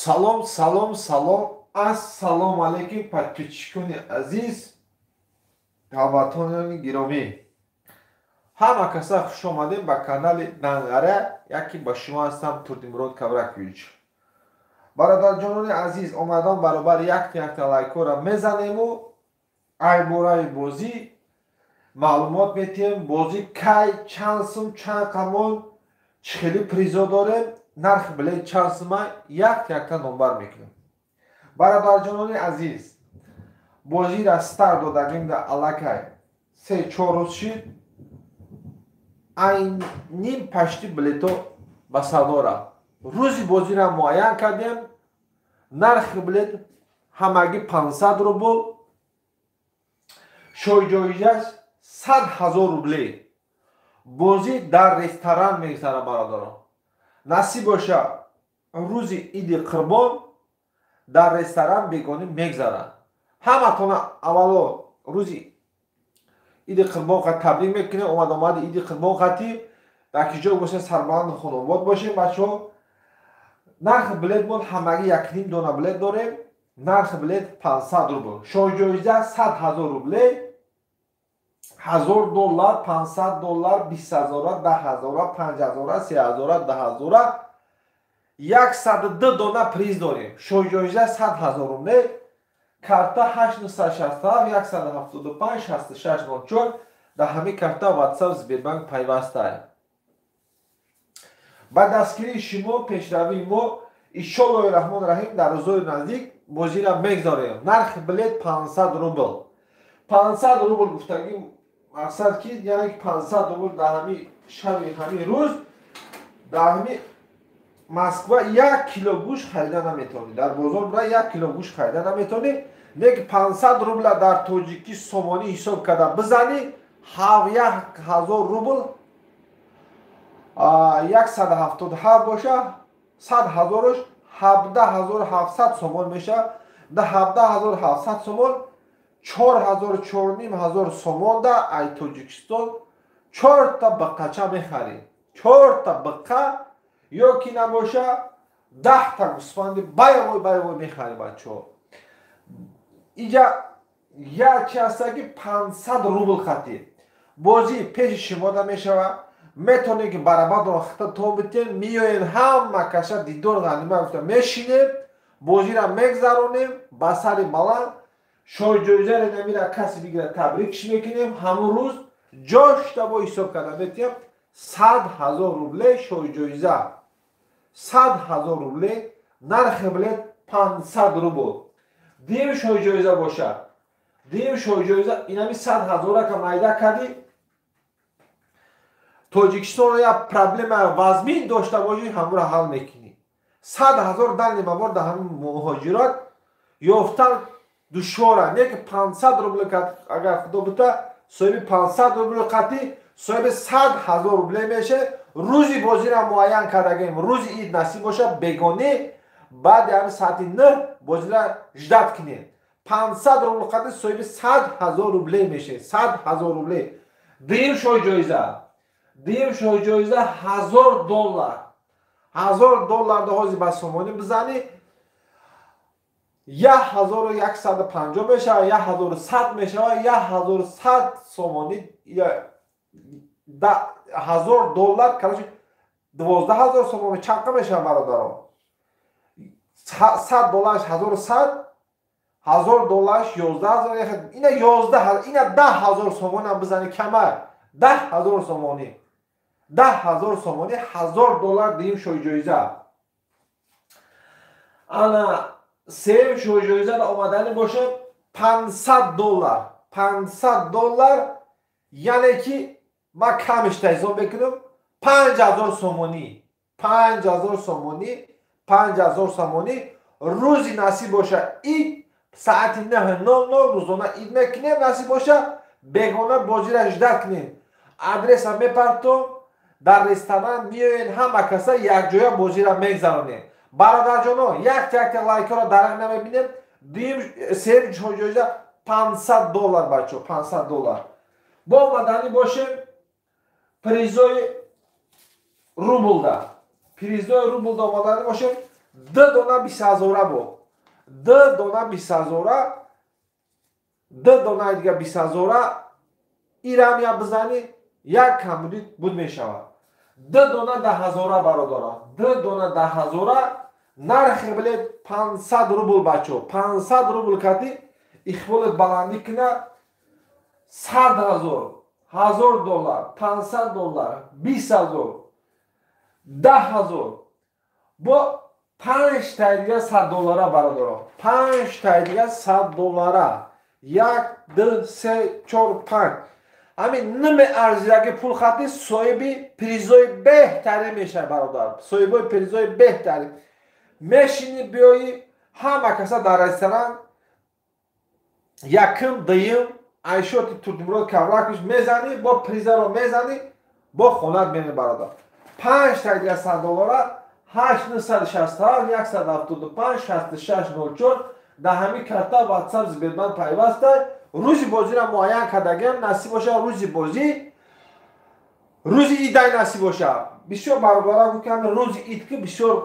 Салом, салом, салом. Ассалому алейкум, подписчикони азиз, ҳамватонони гиромӣ. Ҳама каса хуш омадем ба канали Нангаре. Яке ба шумо ҳастам Турдимурод Кавракович. Бародарҷонони азиз, омадам баробари якта лайкора мезанему ай бораи бозӣ маълумот метиҳем. Бозӣ кай, чанд сум, чанд камон, чӣ хели призо дорем, нархи билет чанд сума, якта номбар мекунем. Бародарҷонони азиз, бозира стар додагим да аллакай 3-4 рӯз шид, ай ним пашти билето ба савдо рафт. Рӯзи бозира муайян кардем. Нархи билет ҳамагӣ 500 рубл, шоиҷоиҷаш 100,000 рубле. Бозӣ дар ресторан мегзара бародарон. Насиб боша рӯзи иди қурбон дар ресторан бегонӣ мегзарад. Ҳаматона аввало рӯзи иди қурбон ха табрик мекунем. омади иди қурбон хати яки ҷо боша сарбаланд хунобод бошем. бачаҳо нархи билет мон ҳамагӣ 1.5 дона билет дорем. нархи билет 500 рубл, шоиҷоиза 100,000 рубле, 1000 доллар, 500 доллар, 20,000, 10,000, 5,000, 3,000, 10,000, 102 дона приз дорем. шоиҷоиза 100,000 рубле. карта 867 175 6604 дар ҳамин карта WhatsApp Сбербанк пайваст аст. ба дастгирии шумо пешравии мо иншоаллоҳи раҳмони раҳим дар рӯзҳои наздик бозира мегзорем. нархи билет 500 рубл. 500 рубл гуфтагӣ мақсад ки яъне 500 рубл дар ҳамин шаби ҳамин рӯз дар ҳамин Москва 1 кило гӯшт харида наметавонӣ. дар бозор бура 1 кило гӯшт харида наметавонӣ. Лек 500 рубла дар тоҷикӣ сомонӣ ҳисоб карда бизанӣ 1,000 рубл 177 боша 100,000-ош 17,700 сомон меша. да 17,700 сомон 4,500 сомон да ай Тоҷикистон 4 та бақача мехарӣ. 4 та бақа ё ки набоша 10 та гӯсфанди байвой мехарӣ. бачаҳо иҷа якчи ҳастаки 500 рубл хати бозӣ пеши шумо да мешавад. метавонед ки барабадро хитатон битем, миёем ҳама каша дидор ганима гуфта мешинем, бозира мегзаронем ба сари баланд. шоиҷоизаре намира каси бигира табрикш мекунем. ҳамун рӯз ҷошта бо ҳисоб карда метиҳам 100,000 рубле шоиҷоиза. 100,000 рубле. нархи билет 500 рубл. дим шоиҷоиза бошад. дим шоиҷоиза инами 100,000 ка майда кардӣ. Тоҷикистон як проблема вазмин дошта бошӣ, ҳамура ҳал мекунӣ. 100,000 дани мабор дар ҳамин муҳоҷират ёфтан душвора. не ки 500 рубл агар худо бита соҳиби 500 рубл қатӣ соҳиби 100,000 рубле меше. рӯзи бозира муайян кардагем. рӯзи ид насиб боша бегонӣ баъди ҳамин соати 9 бозира ждат кунем. 500 рубл қатӣ соҳиби 100,000 рубле меше. 100,000 рубле. дим шоиҷоиза. дим шоиҷоиза 1000 доллар. 1000 доллар доҳози ба сомонӣ бизанӣ 1150 мешава, 1100 мешава, 1100 сомонӣ 1000 доллар караш 12000 сомонӣ чақа мешава бародарон. 100 долларш 1100, 1000 долларш 11000, ина 11000, ина 10000 сомонӣ бизанӣ камар. 10000 сомонӣ. 10000 сомонӣ 1000 доллар дим шоиҷоиза. ана сем шоиҷоиза омадани бошад 500 доллар. 500 доллар яъне ки ма камишта ҳисоб мекунам 5000 сомонӣ. 5000 сомонӣ. 5000 сомонӣ. рӯзи насиб боша ид соати 9:00 рӯзона ид мекунем. насиб боша бегона бозира ждат кунем. адреса мепартом дар ресторан миёем ҳама каса якҷоя бозира мегзаронем. бародарҷоно якта лайкаро дарак намебинем. дим сем шоиҷоиза 500 доллар бачо 500 доллар. бо омаданӣ бошем призои рублда. призои рублда омаданӣ бошем 2 dona 20,000 бо 2 дона 20,000 2 дона дига 20,000 ирам я бизани як камбудит буд мешавад 2 дона 10,000 бародарон 2 дона 10,000 нархи билет 500 рубл бачо 500 рубл кати ихболет баландӣ кина 100,000 $1,000 $500 20,000 10,000 бо 5 тай дига $100 бародарон 5 тай дига $100 1 2 3 4 5 ҳамин наме арзидаги пул хати соҳиби призои беҳтарин мешавад бародар соҳибои призои беҳтарин мешини биёи ҳама каса дар ресторан якм дуюм айшоти турдимурод кавлакиш мезани бо призаро мезани бо хонат мемӣ бародар 5 тай дига $100 8 967 175 66 04 дар ҳамин карта ватсап зибедман пайвастай рӯзи бозиро муайян кардагиам насиб боша рӯзи бозӣ рӯзи идай насиб боша бисёр баробара гӯкам рӯзи ид ки бисёр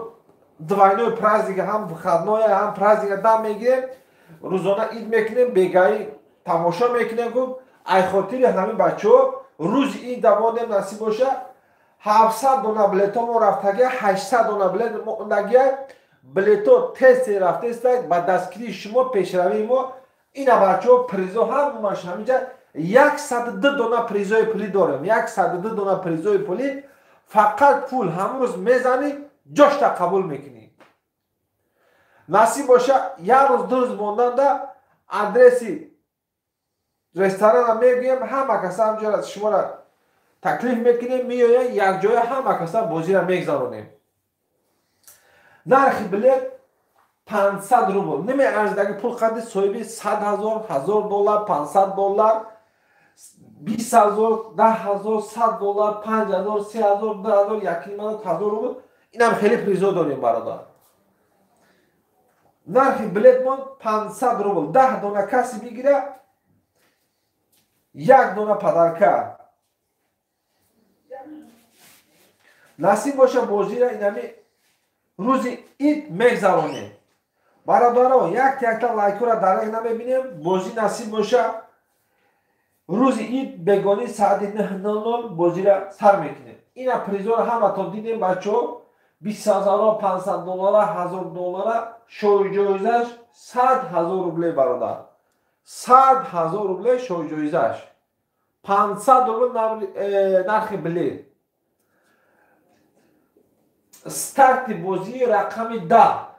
двойной праздника ҳам выходное ҳам праздника дам мегирем рӯзона ид мекунем бегаи тамошо мекунем гӯ ай хотири ҳамин бачаҳо рӯзи ид дамодем насиб боша 700 дона билето мо рафтагия 800 дона билет мондагия билето тесте рафтестай ба дастгирии шумо пешравии мо ина бачаҳо призо ҳамаш ҳаминҷа 102 дона призои пулӣ дорем 102 дона призои пулӣ фақат пул ҳамрӯз мезанӣ ҷошта қабул мекунӣ насиб боша як рӯз ду рӯз монданда адреси ресторанро мегӯем ҳама каса ҳамҷоро шуморо таклиф мекунем меояд якҷоя ҳама каса бозиро мегзаронем нархи билет 500 рубл наме арзидаги пул қадри соҳиби 100,000 $1,000 $500 20,000 10,000 $100 5,000 3,000 2,000 1,000 рубл инам хеле призо дорем бародар нархи билетмон 500 рубл 10 дона каси бигира 1 дона падарка насиб боша бозира инами рӯзи ид мегзаронем бародаро якта лайкора дареғ намебинем бозӣ насиб боша рӯзи ид бегони саати 9:00 бозира сар мекунем ина призора ҳаматон дидем бачаҳо 20,000 $500 $1,000 шоҳиҷоизаш 100,000 рубле бародар 100,000 рубле шоҳиҷоизаш 500 рубл нархи билет старти бозии рақами 10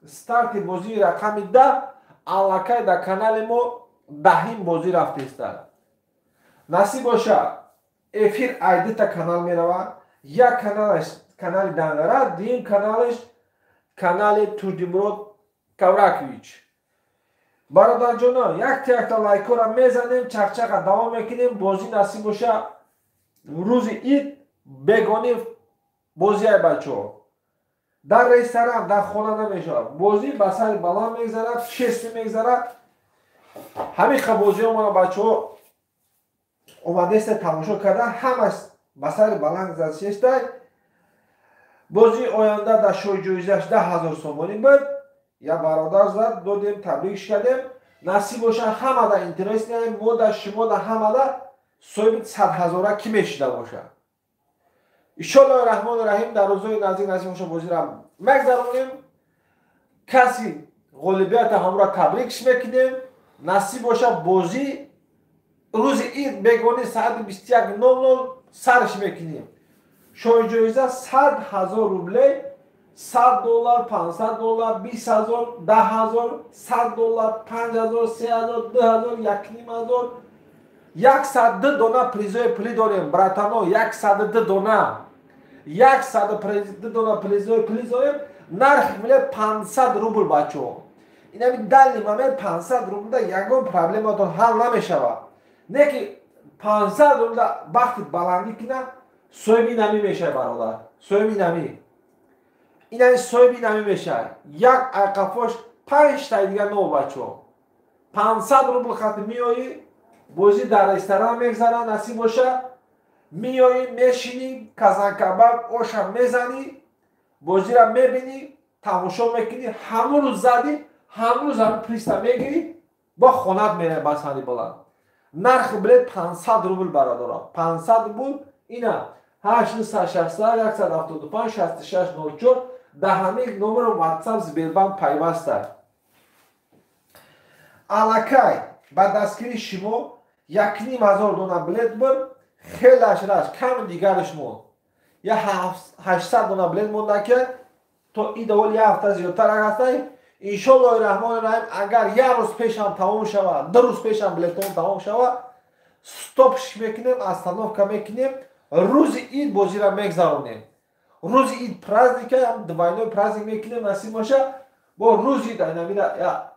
старти бозии рақами 10 аллакай дар канали мо даҳин бозӣ рафтеста насиб боша эфир айдита канал меравад як каналаш канали Дангара дуюм каналаш канали Турдимурод Кавракович бародарҷоно якта лайкора мезанем чақчақа давом мекунем бозӣ насиб боша рӯзи ид бегони бозиай бачаҳо дар ресторан дар хона намешавад бозӣ ба сари баланд мегзарад честӣ мегзарад ҳамин ха бозиҳомона бачаҳо омадеста тамошо карда ҳамаш ба сари баланд зашестай бозии оянда дар шоҳиҷоизаш 10,000 сомонӣ буд я бародар зад додем табрикш кардем насиб боша ҳамада интерес наем мода шумода ҳамада соҳиби 100,000 ки мешида боша иншоаллоҳи раҳмони раҳим дар рӯзҳои наздик насиб боша бозиро мегзаронем каси ғолибияти ҳамро табрикш мекунем насиб боша бозӣ рӯзи ид бегони саати 21:00 сарш мекунем шоҳиҷоиза 100,000 рубле $100 $500 20,000 10,000 $100 5,000 3,000 2,000 1,500 102 дона призои пулӣ дорем братано 102 дона 102 дона призои пулӣ дорем нархи миле 500 рубл бачаҳо инами дали момент 500 рублда ягон проблематон ҳал намешавад не ки 500 рубла вақти баландӣ кина соҳиби инамӣ мешавад бародар соҳиби инамӣ инами соҳиби инамӣ мешавад як айқафош 5 тай дига нов бачаҳо 500 рубл хати меоӣ бозӣ дар ресторан мегзара насиб боша меоӣ мешинӣ казанкабаб оша мезанӣ бозиро мебинӣ тамошо мекунӣ, ҳамон рӯз задӣ, ҳамон рӯз ҳамин приста мегирӣ, ба хонат меравӣ ба сани буланд. Нархи билет 500 рубл бародаро. 500 рубл ина 860 175 6604 да ҳамин номер WhatsApp Сбербанк пайваста. Алакай ба дастгири шумо 1500 дона билет буд, хелаш раш кам дигариш мон. Я 800 дона билет монда ки то идовол я ҳафта зиёдтар ҳастай. Иншоаллоҳи раҳмони раҳим агар як рӯз пешам тамом шава, 2 рӯз пешам билетон тамом шава, стопш мекунем, остановка мекунем, рӯзи ид бозира мегзаронем. Рӯзи ид праздника, ям двойной праздник мекунем, насиб боша, бо рӯзи ид айнамира я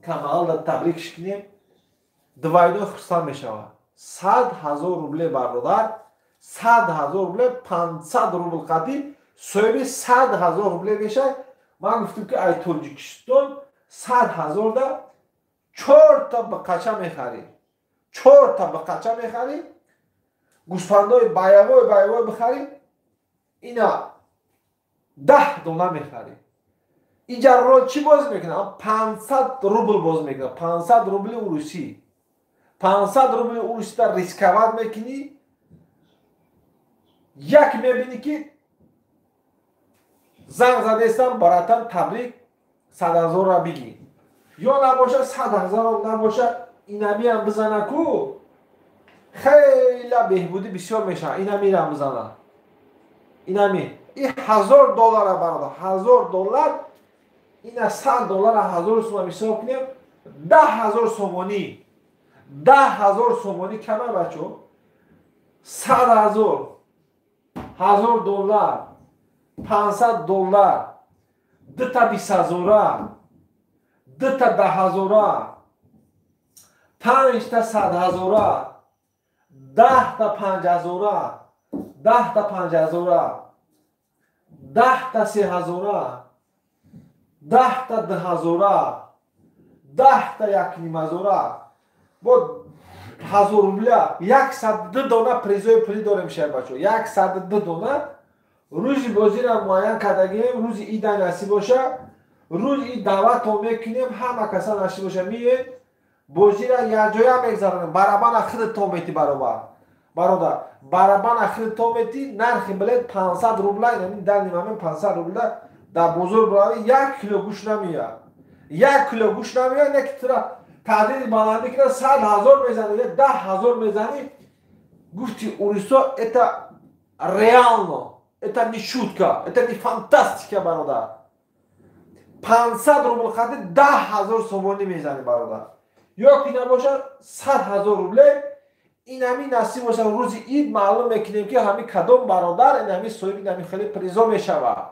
камалда табрик шикунем, двойной хурсанд мешава. 100,000 рубле бародар, 100,000 рубле, 500 рубл қадим, соҳиби 100,000 рубле мешавад. Ман гуфтам ки ай Тоҷикистон 100,000 да 4 та бақача мехарӣ. 4 та бақача мехарӣ. Гӯспандои баявой бихарӣ. Ина 10 дона мехарӣ. Иҷараро чӣ боз мекунад? 500 рубл боз мекунад. 500 рубли урусӣ. 500 рубли урусида рисковат мекунӣ. Як мебинӣ ки занг задестам баратан табрик 100,000 ра бигӣ. Ё набоша 100,000 набоша инамиам бизана ку. Хейла беҳбудӣ бисёр мешавад. Инамиам бизана. Инами. И $1000 бародар. $1000 ина $100 1000 сум ҳисоб кунем. 10,000 сомонӣ. 10,000 сомонӣ кама бачо. 100,000 $1000 $500 2 та 20,000 2 та 10,000 5 та 100,000 10 та 5,000 10 та 5,000 10 та 3,000 10 та 2,000 10 та 1,5,000 бо 1000 рубля 102 дона призои пулӣ дорем шаҳр бачо. 102 дона рӯзи бозира муайян кардагием, рӯзи ида насиб боша, рӯзи ид даъватон мекунем, ҳама каса насиб боша миед, бозира якҷоя мегзаронем. Барабана худтон метӣ бародар. Барабана худтон метӣ, нархи билет 500 рубла, инамин дарни мамин 500 рубла дар бозор бирави 1 кило гӯшт намеяд. 1 кило гӯшт намеяд, не ки тура таъдиди баландӣ кида 100,000 мезани, я 10,000 мезани. Гуфти Урусо это реално. Это не шутка, это не фантастика, бародар. 500 рубл қадр 10,000 сомонӣ мезани бародар. Ё ки набошад 100,000 рубле, инами насиб боша рӯзи ид маълум мекунем ки ҳамин кадом бародар инами соҳиби инами хеле призо мешавад.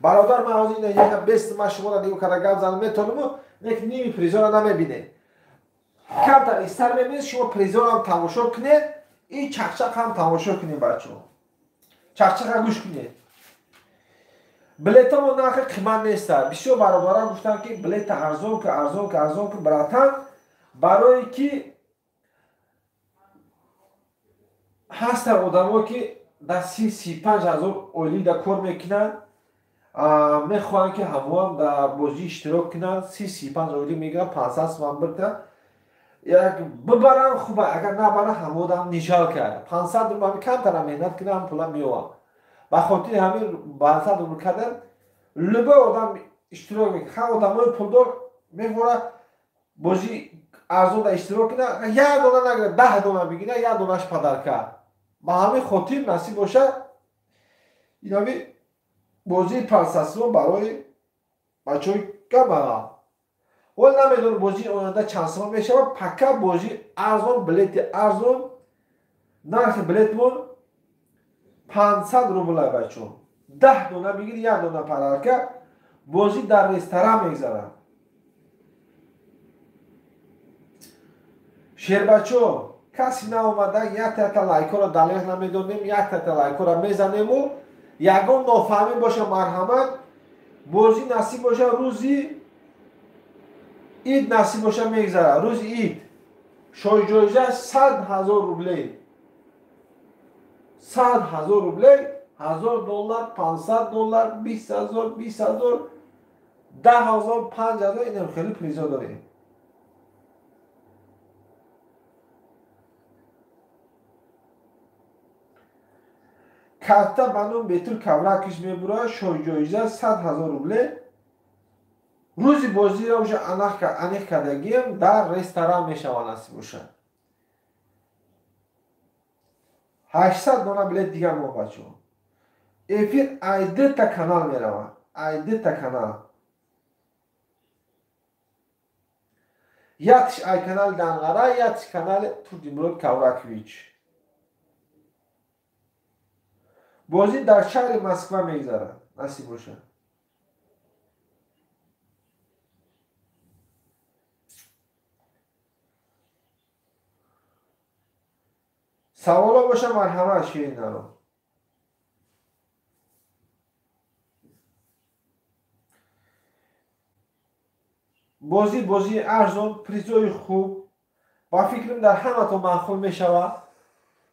Бародар ман ҳозир ина як бест ман шуморо дигар када гап занам метонам, лекин ними призора намебинед. Камтар истар мебинед, шумо призорам тамошо кунед, и чақчақ ҳам тамошо кунед бачо. Чақчақа гӯш кунед. Билетамо нархи қимат неста. Бисёр баробарам гуфтанд ки билета арзон ки братан, барое ки ҳастанд одамо ки дар 35,000 оилида кор мекунанд, мехоҳанд ки ҳамоам дар бозӣ иштирок кунанд. 35 оилӣ мегӯянд 500 сум бирта. Як бибарам хуба, агар набарам ҳамодам нишал кард. 500 рубл камтара меҳнат кунам пула меёвам. Ба хотири ҳамин 500 рубл кардан любой одам иштирок мекунад. ҳар одамои пулдор мехоҳад бозӣ арзонда иштирок кунад. Як дона нагирад, 10 дона бигирад, як донаш падарка. Ба ҳамин хотир насиб бошад инови бозии палсасион барои бачаҳои камбағал. ҳол намедонам бозии оянда чанд соат мешавад. Пакка бозии арзон, билети арзон, нархи билетмон 500 рубл бачо. 10 дона бигир, 1 дона падарка. бозӣ дар ресторан мегзарад. шербачо каси наомада як та лайкоро далеқ намедонем, як та лайкоро мезанему. Ягон нофаҳмӣ боша марҳамат. бозӣ насиб боша рӯзи ид насиб боша мегзарад. рӯзи ид шоҳиҷоиза 100,000 рубле. 100,000 рубле $1000 $500 $20000 $20000 $10,000 $5000 اینم خیلی پریزا داریم. کارتا بانون بهتر کاوراکش میبره شوی جایزه 100,000 روبله. روزی بازی را وجه انیخ کردگیم در رستوران میشوه نصیب باشه. $800 بلیت دیگه ما بچه ها. افیر ایده تا کانال میروه. ایده تا کانال. یکش ای کانال دانغره یکش کانال تردیمرود کاوراکویچ. بازی در شهر مسکو میگذره نصیب باشه. سوالا باشه مرحمه شیرین رو. بازی ارزان پریزوی خوب با فکرم در همه تو معقول میشوه.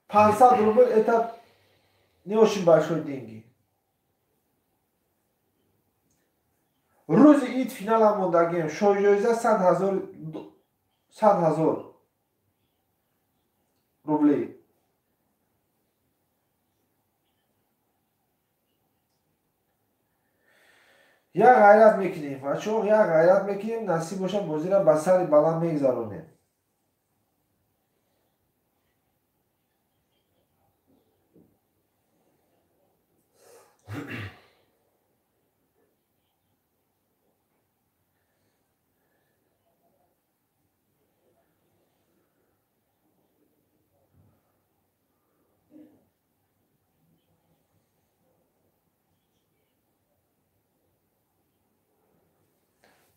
500 روبل ایتا نیوشیم برشوی دینگی. روز اید فینال هم موندگیم شوی جایزه 100,000 روبلی. یا غیرت میکنیم و چون یا غیرت میکنیم نصیب باشه بازی را به سر بلند میگذارونیم.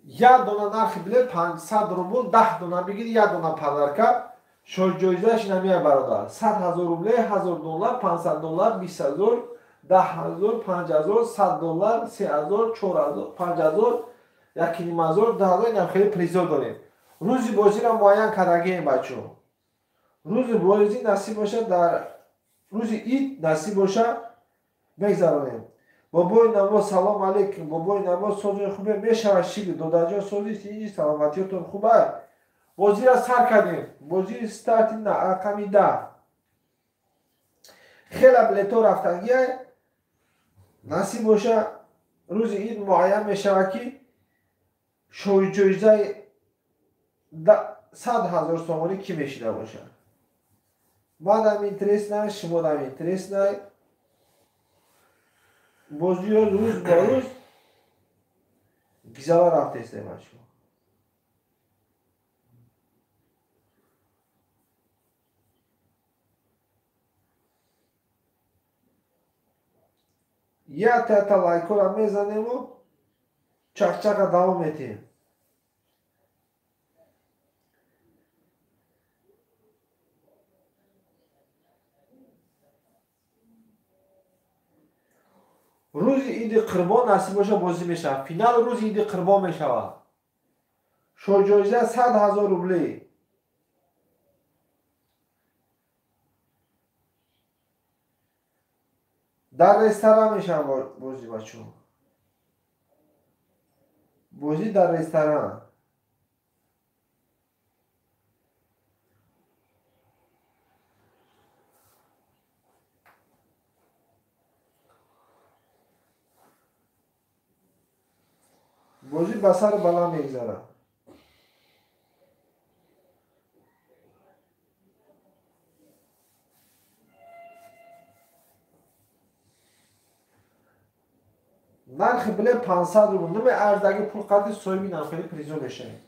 یک دونه نرخ بلیت 500 روبل 10 دونه بگیری یک دونه پدرکه شوی جایزهش نمیه برادر. 100,000 روبل $1000 $500 $20,000 $10,000 $5,000 $100 $3,000 $4,000 $5,000 $1,500 $10,000 اینم خیلی پریزا داریم. روزی بازی را معین کردگیم بچه. روزی بازی نصیب باشه در روزی اید نصیب باشه بگذارونیم. بابای نواز سلام علیکم. بابای نواز سوزی خوبه میشه شیگی دوداجا سوزی سیجی سلامتیتون خوبه. بازی را سر کردیم. بازی استارتی نه رقمی 10. خیلی بلیتو رفتگیه نصیب باشه روز اید معین میشه که شوی جایزه 100,000 سومانی کی میشیده باشه. ما دم اینترس نه شما دم اینترس نه. بازی روز با روز گیزالا رفته است بچه. یا تا لایکو را میزنیم و چک چک دوام میتیم. روز عید قربان نصیب باشه بازی میشه. فینال روز عید قربان میشه. شو جایزه 100,000 روبلی. در رستوران میشه بازی بچه. بازی در رستوران. بازی بسر بالا میگذاره. نرخ بله 500 روبل. نمی ارزدگی پول قدر سویمی نخیلی پریزو بشه.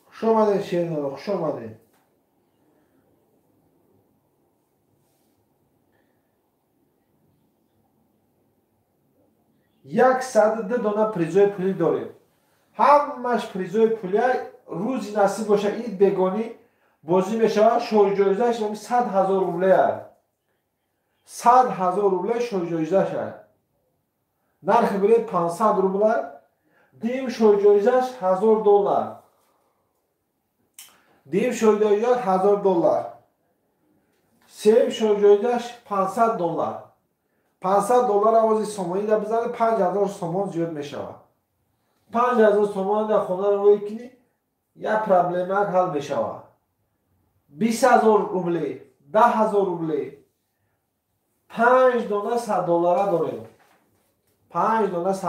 خوش آمده شیرین رو. خوش آمده. $102 پریزوی پولی داریم. همش پریزای پولی روزی نصیب باشه این بگانی بازی میشه شوی جایزش 100,000 روبله 100,000 روبله شوی جایزش نرخ بلیط 500 روبله دیم شوی جایزش $1000 دیم شوی جایزش $1000 سیم شوی جایزش $500 $500 آوازی سومانی در بزنه 5,000 سومان زیاد میشه 5,000 سومان در خونه رو روی کنی یک پرابلمک حل میشه 20,000 روبله 10,000 روبله 5 دانه $100 داریم 5 دانه $100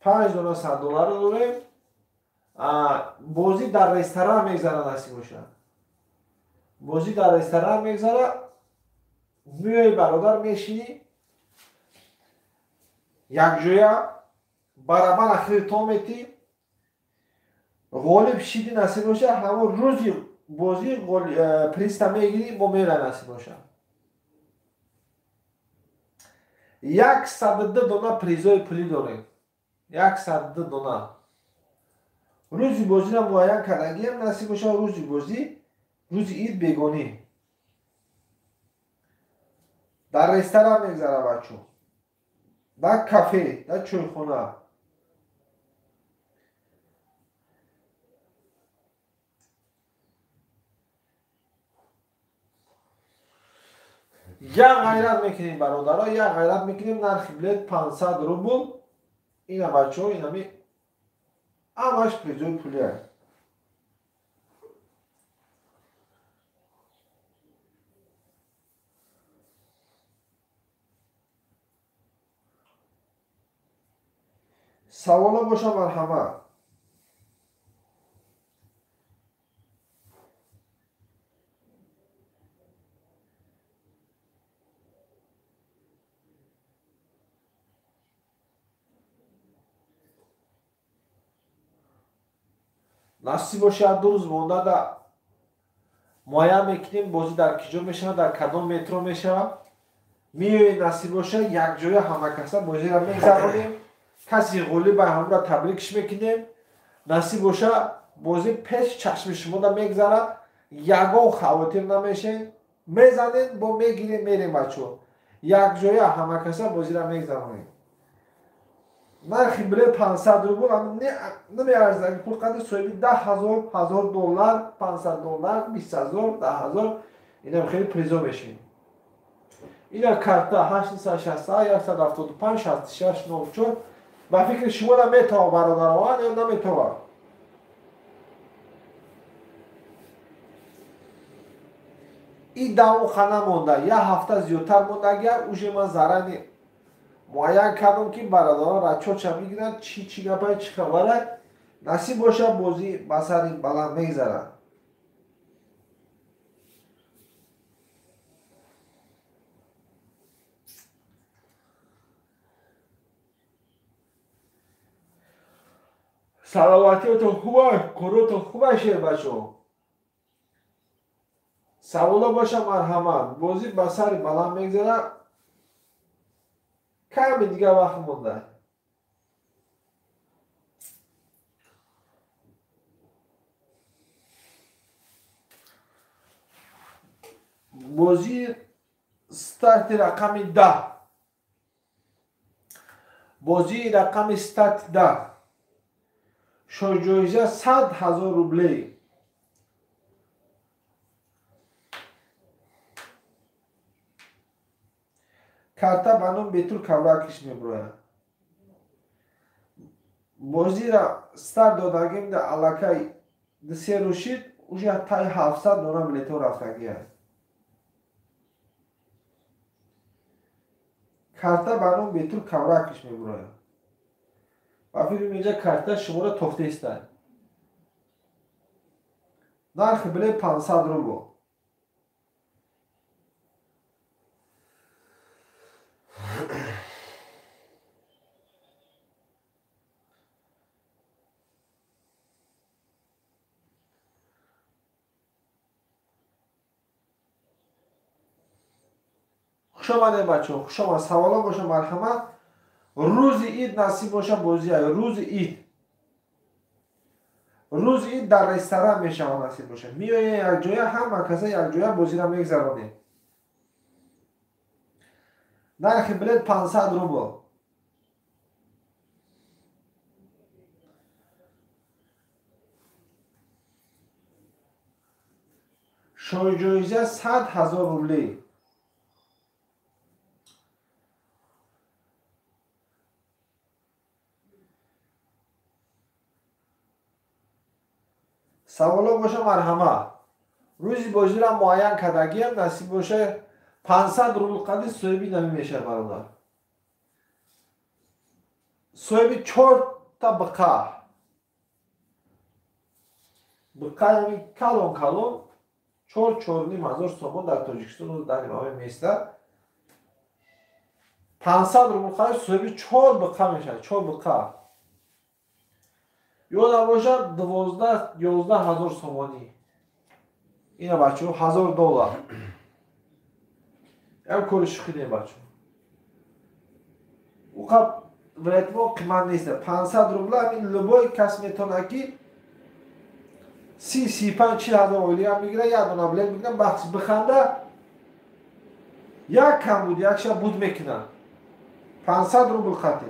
5 دانه $100 داریم بازی در رستوران میگذره نصیب باشه بازی در رستوران میگذره میای برادر میشینی یک جویا برابر اخیر تو میتی غالب شیدی نصیب باشه همون روزی بازی پریستا میگیری با میره نصیب باشه 102 دانه پریزای پولی داریم 102 دانه روزی بازی را معین کردگی هم نصیب باشه روزی بازی روزی اید بگونی در رستوران میگذره بچه در کافه در چوی خونه یک غیرت میکنیم برادرها یک غیرت میکنیم نرخ بلیط 500 روبل اینا بچه ها این همی همش پریزوی پولی هست سوالا باشه مرحمت نصیب باشه 2 روز مونده در مایه میکنیم بازی در کجا میشه در کدام مترو میشه میوی نصیب باشه یک جای همه کسا بازی را میگذرانیم کسی غولی به هم را تبریکش میکنیم نصیب باشه بازی پیش چشم شما را میگذره یگو خواتیر نمیشه میزنید با میگیریم میریم بچه یک جای همه کسا بازی را میگذرانیم نرخ بلیط 500 روبل نمیارزه پول قدر صاحبی 10,000 $1,000 $500 20,000 10,000 اینا خیلی پریزا میشین اینا کارتا 860 175 66 94 با فکر شما را میتوه برادران یا نمیتوه این دو خانه مونده یه هفته زیادتر مونده اگر اوش من زرنی معین کردم که برادران را چوچه میگیرن چی گپای چی خبره نصیب باشه بازی بسر این بلند میگذرن سلامتی تو خوبه کرو تو خوبه شه بچه سوالا باشه مرحمت بازی بسر بلند میگذره کمی دیگه وقت مونده بازی ستارت رقم 10 بازی رقم ستارت 10 شوجویزه 100,000 روبله карта ба ном бетур кавракиш меброяд бозӣ ра старт додагим да аллакай се рӯшид уже тай 700 дона билето рафтагӣ аст карта ба ном бетур кавракиш меброяд ва фикр меҷа карта шумора тофтестад нархи билет 500 рубл خوش آمده بچه خوش آمد سوالا باشه مرحمت روز عید نصیب باشه بازی های روز عید، روز عید در رستوران میشه نصیب باشه، میایه یک جای همه کسا یک جای بازی را میگذرانه. نرخ بلیت 500 روبل. جایزه 100,000 روبلی. سوالا باشه مرحمه روزی بازی را معین کردگی هم نصیب باشه 500 روبل قدر صاحبی نمی میشه برادر. صاحبی 4 تا بقا یعنی کلون 4,500 سومون در تاجیکستان و در امامه میسته. 500 روبل قدر صاحبی 4 بقا میشه، 4 بقا. یاد باشد 12,000 سومانی. اینا بچه $1,000. هم کلش خیلی بچه او قب ولایت ما قیمت نیست. 500 روبل همین لبای کس میتونه که 35,000 اولی هم میگیره، یک دونه بلیت میگیره بخش بخنده یک کم بود یک شب بود میکنه. 500 روبل خطی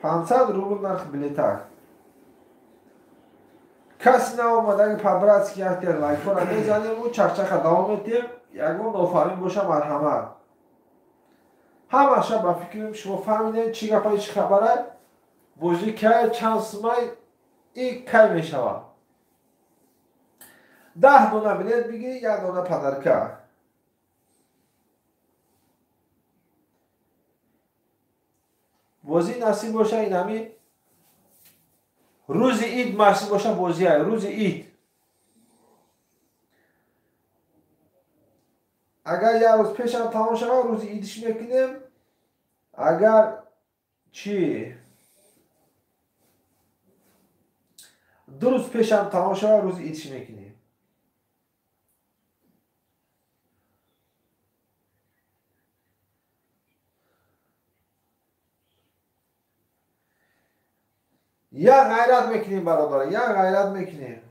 500 روبل نرخ بلیت هست. کسی نامده که پبرات که احتیار لایک را میزنیم و چکچک دوام میتیم. یکون آفرین باشه مرحمه. همه شب با فکریم شما فهمیدین چی گپای چی خبره؟ بوجی که چند سمای این کی میشوه. 10 دونه بلیت بگی 1 دونه پدرکه. بازی نصیب باشه این همی روز عید نصیب باشه بازی های روز عید. اگر یک روز پیش هم تمام شود روز عیدش میکنیم. اگر چی 2 روز پیش هم تمام شود روز عیدش میکنیم. یا غیرت میکنیم برادر، یا غیرت میکنیم.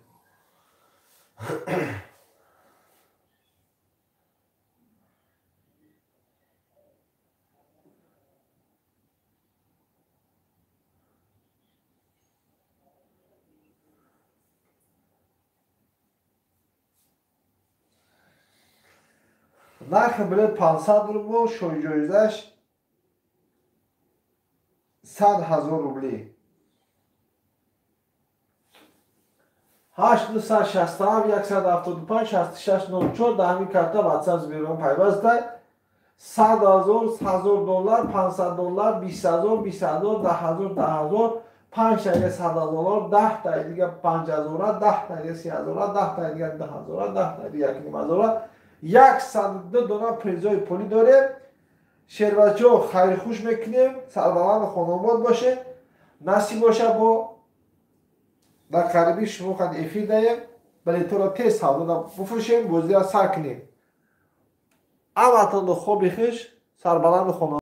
نرخ بلیت 500 روبل، شوی جایزش 100,000 روبلی. 8,267 175 66 94 در همین کرتا واتساپ بیرون پیوسته. 100,000 $1,000 $500 20,000 20,000 10,000 10,000 5 تا دیگه $100 10 تا دیگه 5,000 10 تا دیگه 30,000 10 تا دیگه 10,000 10 تا دیگه 1,500 102 دونه پریزای پولی داره. شیر بچه ها خیر خوش میکنیم. سربلند خانواد باشه نصیب باشه با در قریبی شما خود افیر دهیم بلیت را تیز سودا بفروشیم بازی را سر کنیم. اما تان خوبی خوش سربلند خانواد